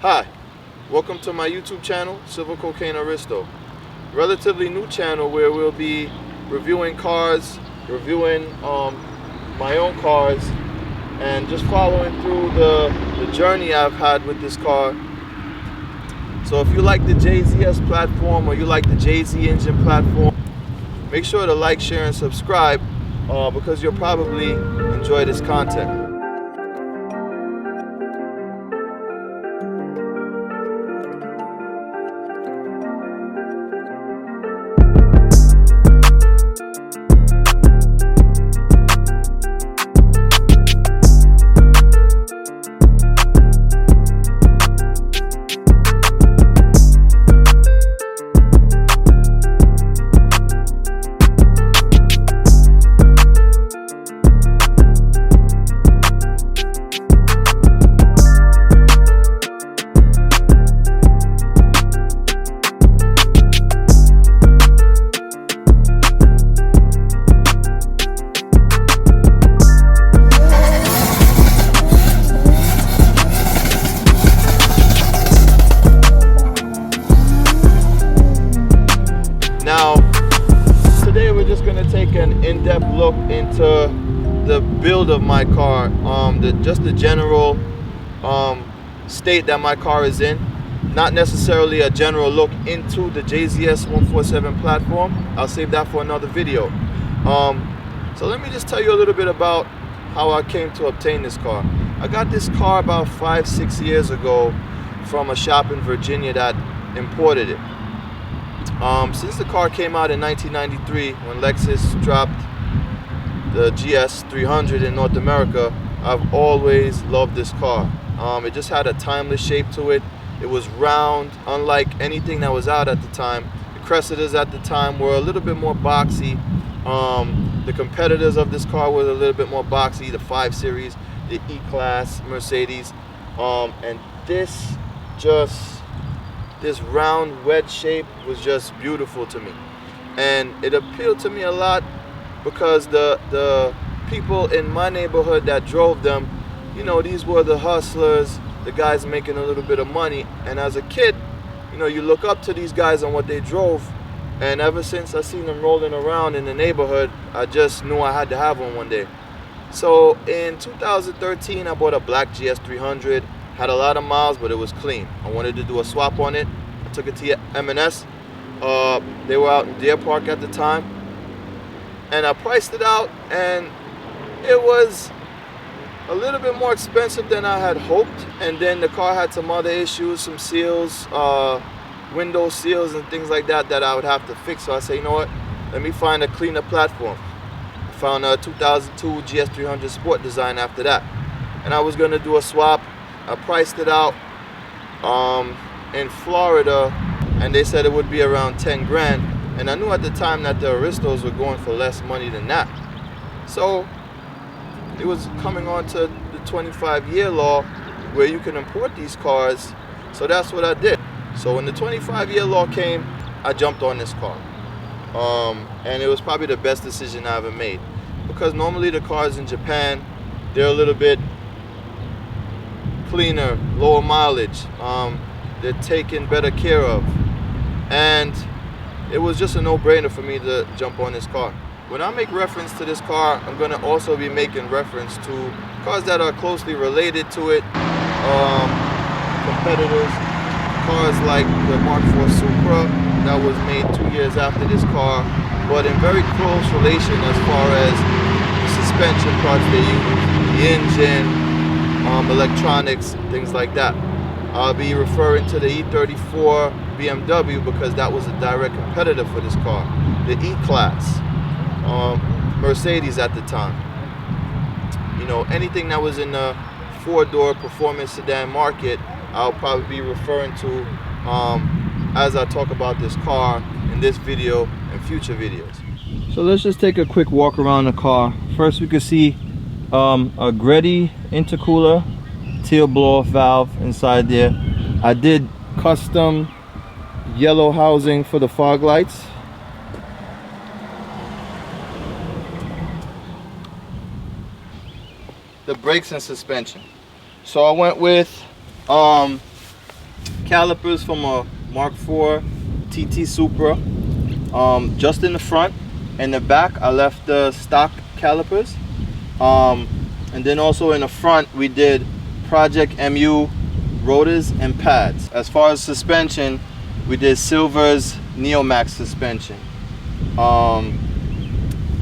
Hi, welcome to my YouTube channel, Silver Cocaine Aristo. Relatively new channel where we'll be reviewing cars, reviewing my own cars, and just following through the journey I've had with this car. So if you like the JZS platform or you like the JZ engine platform, make sure to like, share, and subscribe because you'll probably enjoy this content. Now, today we're just going to take an in-depth look into the build of my car, just the general state that my car is in. Not necessarily a general look into the JZS 147 platform. I'll save that for another video. So let me just tell you a little bit about how I came to obtain this car. I got this car about 5-6 years ago from a shop in Virginia that imported it. Since the car came out in 1993, when Lexus dropped the GS 300 in North America, I've always loved this car. It just had a timeless shape to it. It was round, unlike anything that was out at the time. The Cressetas at the time were a little bit more boxy. The competitors of this car were a little bit more boxy, the 5 Series, the E-Class, Mercedes. And this round wedge shape was just beautiful to me, and it appealed to me a lot because the people in my neighborhood that drove them, you know, these were the hustlers, the guys making a little bit of money. And as a kid, you know, you look up to these guys and what they drove, and ever since I seen them rolling around in the neighborhood, I just knew I had to have one day. So in 2013 I bought a black GS 300. Had a lot of miles, but it was clean. I wanted to do a swap on it. I took it to M&S. They were out in Deer Park at the time, and I priced it out, and it was a little bit more expensive than I had hoped. And then the car had some other issues, some seals, window seals and things like that I would have to fix. So I said, you know what, let me find a cleaner platform. I found a 2002 GS 300 Sport Design after that, and I was going to do a swap. I priced it out in Florida, and they said it would be around 10 grand. And I knew at the time that the Aristos were going for less money than that. So it was coming on to the 25-year law where you can import these cars. So that's what I did. So when the 25-year law came, I jumped on this car. And it was probably the best decision I ever made, because normally the cars in Japan, they're a little bit cleaner, lower mileage, they're taken better care of, and it was just a no-brainer for me to jump on this car. When I make reference to this car, I'm going to also be making reference to cars that are closely related to it, competitors, cars like the Mark IV Supra that was made 2 years after this car, but in very close relation as far as the suspension parts they use, the engine, electronics, things like that. I'll be referring to the E34 BMW because that was a direct competitor for this car. The E-Class, Mercedes at the time. You know, anything that was in the 4-door performance sedan market, I'll probably be referring to as I talk about this car in this video and future videos. So let's just take a quick walk around the car. First, we can see a Greddy intercooler, teal blow-off valve inside there. I did custom yellow housing for the fog lights. The brakes and suspension. So I went with calipers from a Mark IV TT Supra, just in the front. In the back, I left the stock calipers. And then also in the front, we did Project MU rotors and pads. As far as suspension, we did Silver's Neomax suspension.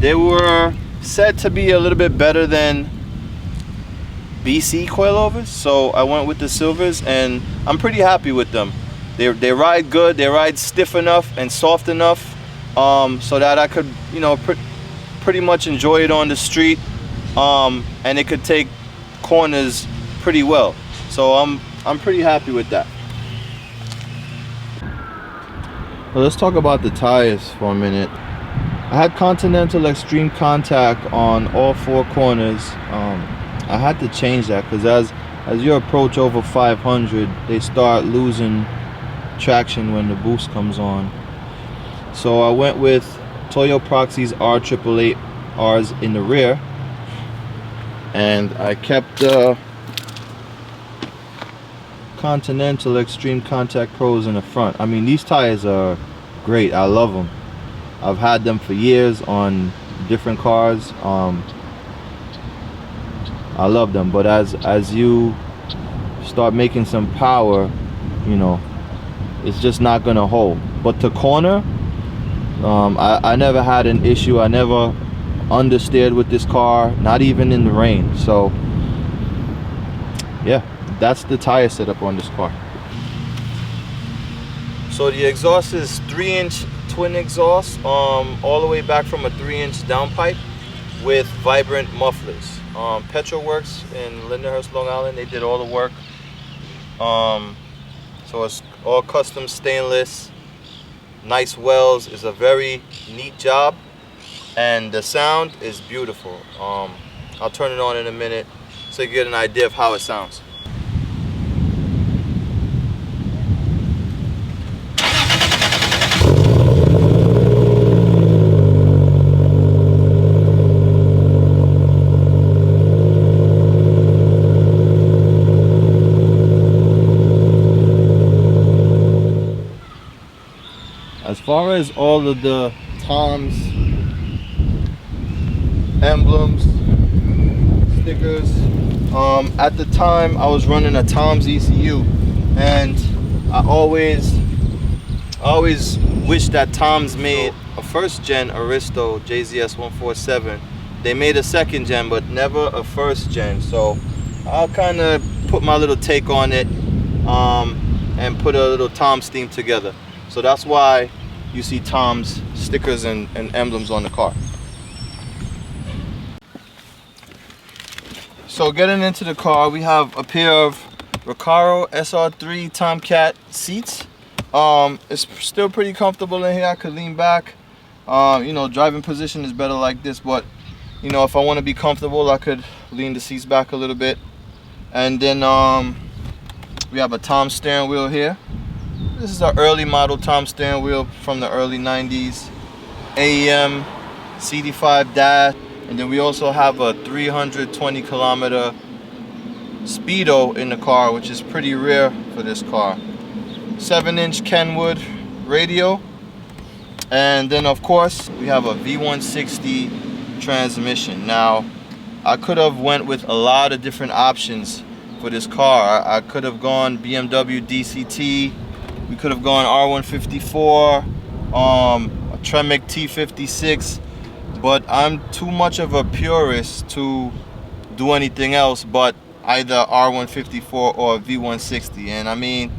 They were said to be a little bit better than BC coilovers, so I went with the Silvers, and I'm pretty happy with them. They ride good, they ride stiff enough and soft enough, so that I could, you know, pretty much enjoy it on the street, and it could take corners pretty well. So I'm pretty happy with that. Well, let's talk about the tires for a minute. I had Continental Extreme Contact on all four corners. I had to change that because as you approach over 500, they start losing traction when the boost comes on. So I went with Toyo Proxy's R888Rs in the rear, and I kept Continental Extreme Contact Pros in the front. I mean, these tires are great. I love them. I've had them for years on different cars. I love them, but as you start making some power, you know, it's just not gonna hold. But to corner, I never had an issue. I never understeered with this car, not even in the rain. So yeah, that's the tire setup on this car. So the exhaust is 3-inch twin exhaust, all the way back from a 3-inch downpipe with vibrant mufflers. Petrolworks in Lindenhurst, Long Island, they did all the work. So it's all custom stainless, nice wells. It's a very neat job, and the sound is beautiful. I'll turn it on in a minute so you get an idea of how it sounds. As far as all of the Tom's emblems, stickers, at the time I was running a Tom's ECU, and I always wished that Tom's made a first gen Aristo JZS 147. They made a second gen, but never a first gen. So I'll kind of put my little take on it, and put a little Tom's theme together. So that's why you see Tom's stickers and emblems on the car. So getting into the car, we have a pair of Recaro SR3 Tomcat seats. It's still pretty comfortable in here. I could lean back. You know, driving position is better like this, but you know, if I want to be comfortable, I could lean the seats back a little bit. And then we have a Tom steering wheel here. This is an early model Tom steering wheel from the early 90s. AEM CD5 dash. And then we also have a 320 kilometer speedo in the car, which is pretty rare for this car. 7-inch Kenwood radio. And then of course we have a V160 transmission. Now I could have went with a lot of different options for this car. I could have gone BMW DCT. We could have gone R154, a Tremec T56, but I'm too much of a purist to do anything else but either R154 or V160. And I mean,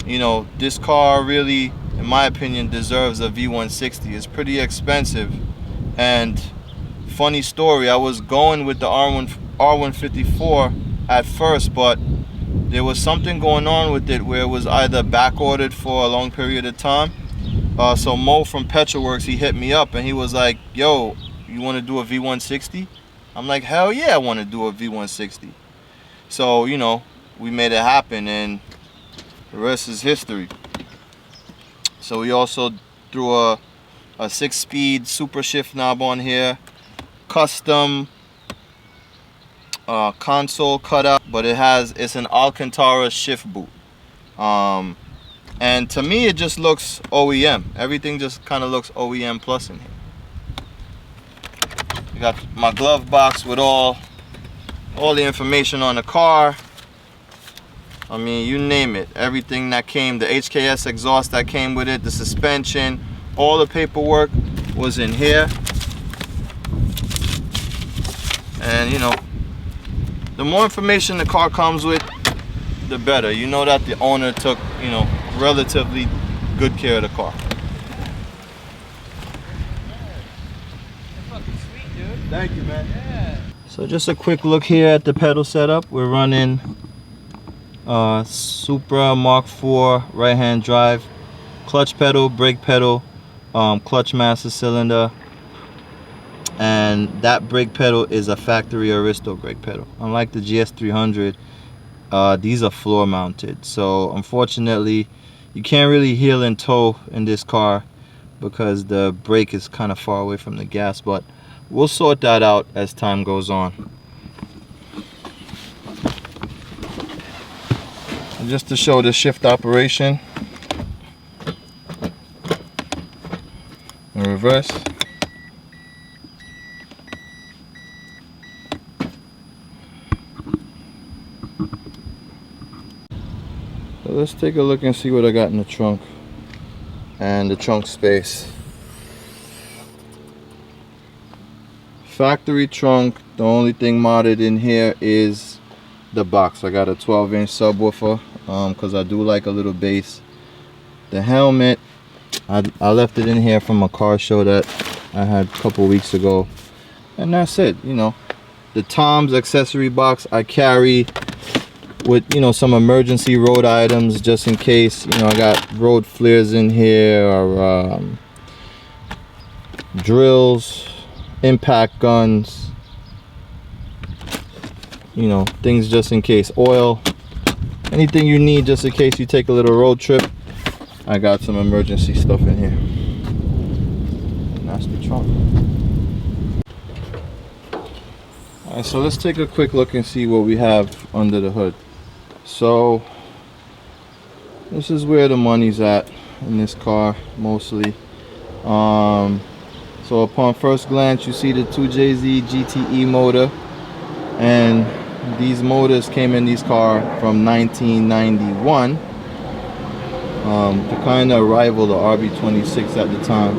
you know, this car really, in my opinion, deserves a V160. It's pretty expensive. And funny story, I was going with the R154 at first, but there was something going on with it where it was either back ordered for a long period of time. So Mo from Petrolworks, he hit me up and he was like, yo, you want to do a V160? I'm like, hell yeah, I want to do a V160. So, you know, we made it happen, and the rest is history. So we also threw a 6-speed super shift knob on here, custom console cutout, but it's an Alcantara shift boot. And to me, it just looks OEM. Everything just kind of looks OEM plus in here. You got my glove box with all the information on the car. I mean, you name it. Everything that came, the HKS exhaust that came with it, the suspension, all the paperwork was in here. And you know, the more information the car comes with, the better. You know that the owner took, you know, relatively good care of the car. That's fucking sweet, dude. Thank you, man. Yeah. So just a quick look here at the pedal setup. We're running Supra Mark IV right-hand drive, clutch pedal, brake pedal, clutch master cylinder, and that brake pedal is a factory Aristo brake pedal. Unlike the GS300, these are floor mounted, so unfortunately you can't really heel and toe in this car because the brake is kind of far away from the gas, but we'll sort that out as time goes on. And just to show the shift operation in reverse. So let's take a look and see what I got in the trunk and the trunk space. Factory trunk. The only thing modded in here is the box. I got a 12-inch subwoofer because I do like a little bass. The helmet, I left it in here from a car show that I had a couple weeks ago, and that's it. You know, the Tom's accessory box I carry with, you know, some emergency road items just in case. You know, I got road flares in here, or drills, impact guns, you know, things just in case, oil, anything you need just in case you take a little road trip. I got some emergency stuff in here. And that's the trunk. Alright, so let's take a quick look and see what we have under the hood. So this is where the money's at in this car mostly. So upon first glance, you see the 2JZ GTE motor, and these motors came in these cars from 1991 to kind of rival the RB26 at the time.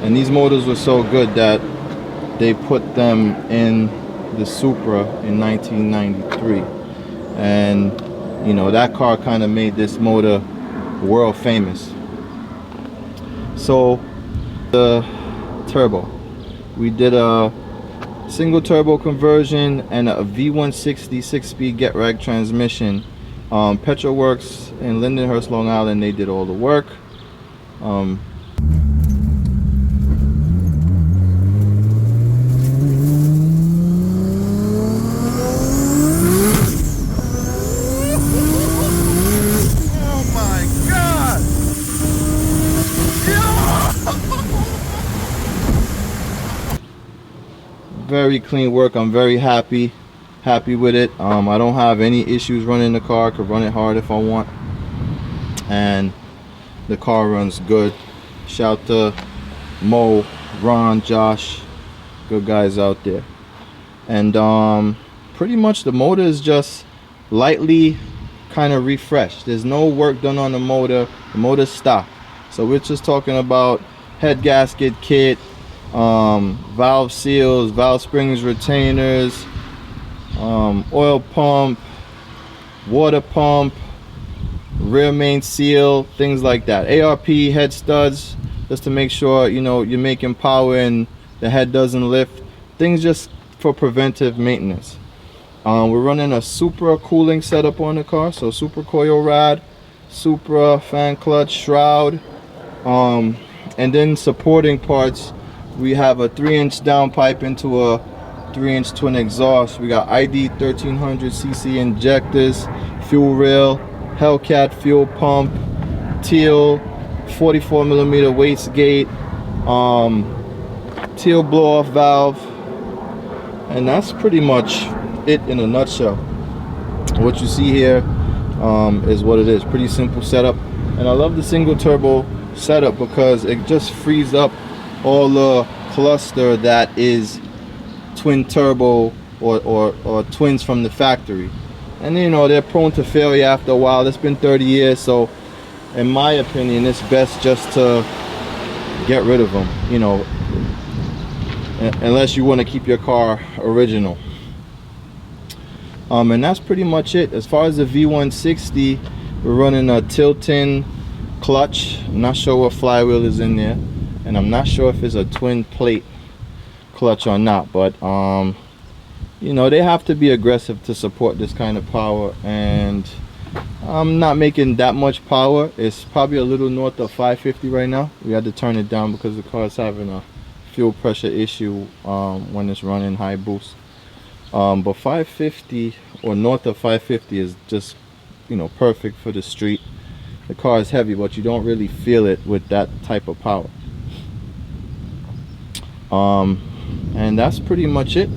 And these motors were so good that they put them in the Supra in 1993, and you know, that car kind of made this motor world famous. So the turbo, we did a single turbo conversion and a V160 6-speed get rag transmission. Petrolworks in Lindenhurst Long Island, they did all the work. Very clean work. I'm very happy with it. I don't have any issues running the car. I could run it hard if I want, and the car runs good. Shout to Mo, Ron, Josh, good guys out there. And pretty much the motor is just lightly kind of refreshed. There's no work done on the motor. The motor's stock, so we're just talking about head gasket kit, valve seals, valve springs, retainers, oil pump, water pump, rear main seal, things like that. ARP head studs, just to make sure, you know, you're making power and the head doesn't lift. Things just for preventive maintenance. We're running a Supra cooling setup on the car, so Supra coil rod, Supra fan clutch, shroud, and then supporting parts. We have a 3-inch downpipe into a 3-inch twin exhaust. We got ID 1300cc injectors, fuel rail, Hellcat fuel pump, teal 44mm wastegate, teal blow-off valve, and that's pretty much it in a nutshell. What you see here is what it is. Pretty simple setup, and I love the single turbo setup because it just frees up all the cluster that is twin turbo or twins from the factory, and you know they're prone to failure after a while. It's been 30 years, so in my opinion it's best just to get rid of them, you know, unless you want to keep your car original. And that's pretty much it. As far as the V160, we're running a tilt-in clutch. I'm not sure what flywheel is in there, and I'm not sure if it's a twin plate clutch or not, but you know, they have to be aggressive to support this kind of power, and I'm not making that much power. It's probably a little north of 550 right now. We had to turn it down because the car is having a fuel pressure issue when it's running high boost. But 550 or north of 550 is just, you know, perfect for the street. The car is heavy, but you don't really feel it with that type of power. And that's pretty much it.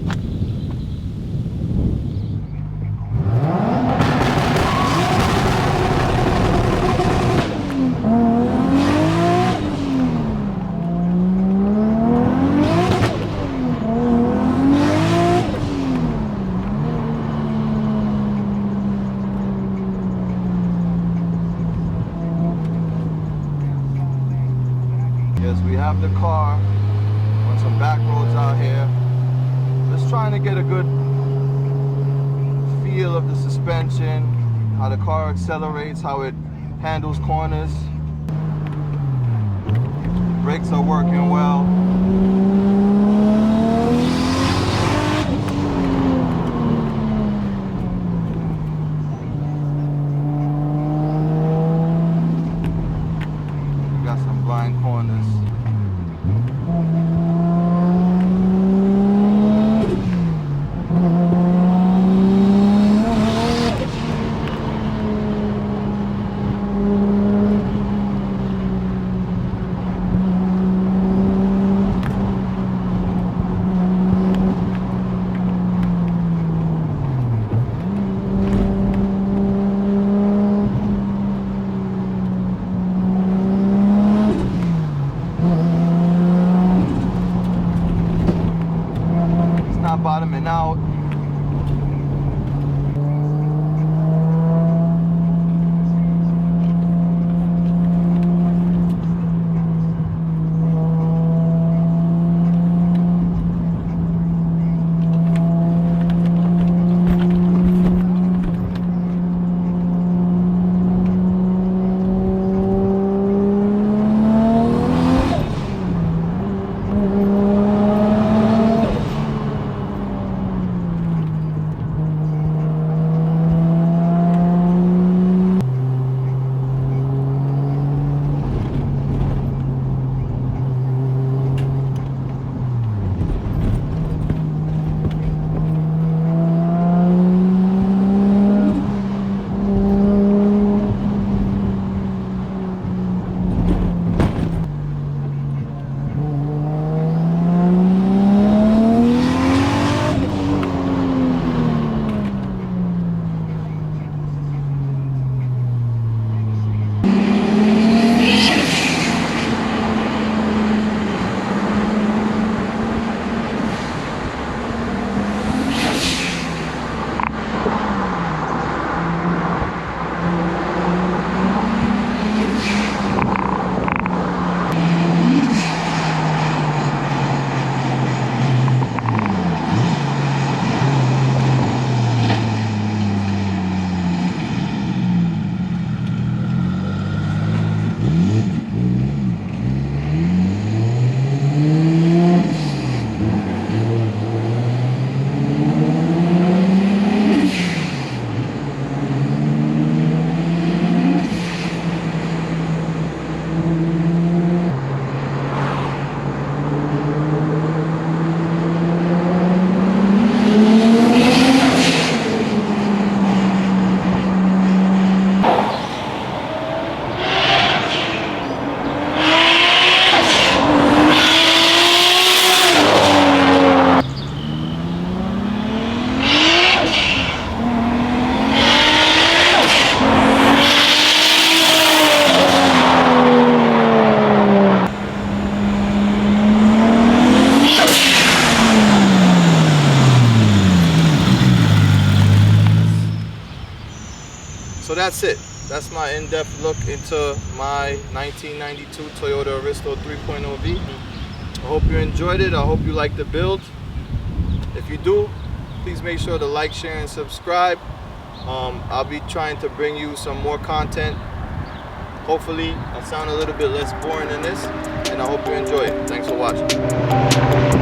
Yes, we have the car on some back roads out here. Just trying to get a good feel of the suspension, how the car accelerates, how it handles corners. Brakes are working well. Got some blind corners. Bottoming out. that's it. That's my in-depth look into my 1992 Toyota Aristo 3.0V. I hope you enjoyed it. I hope you liked the build. If you do, please make sure to like, share, and subscribe. I'll be trying to bring you some more content. Hopefully, I'll sound a little bit less boring than this, and I hope you enjoy it. Thanks for watching.